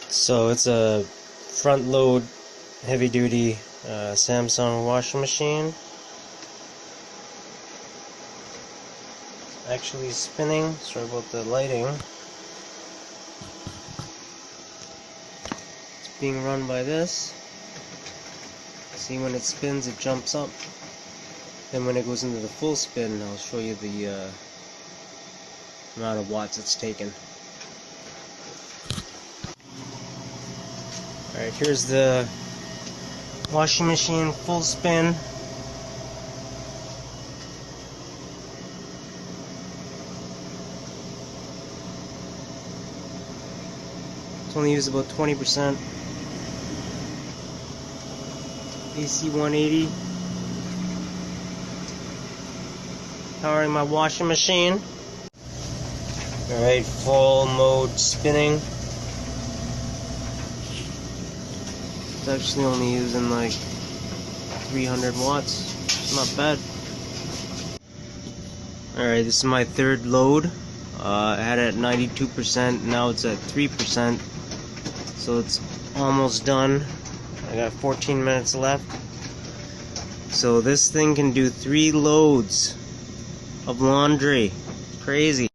So it's a front load heavy duty Samsung washing machine. Actually spinning. Sorry about the lighting. It's being run by this. See, when it spins it jumps up. Then when it goes into the full spin, I'll show you the amount of watts it's taken. Alright, here's the washing machine full spin. It's only used about 20%. AC180. Powering my washing machine. Alright, full mode spinning. It's actually only using like 300 watts. It's not bad. Alright, this is my third load. I had it at 92%, now it's at 3%. So it's almost done. I got 14 minutes left. So this thing can do 3 loads of laundry. Crazy.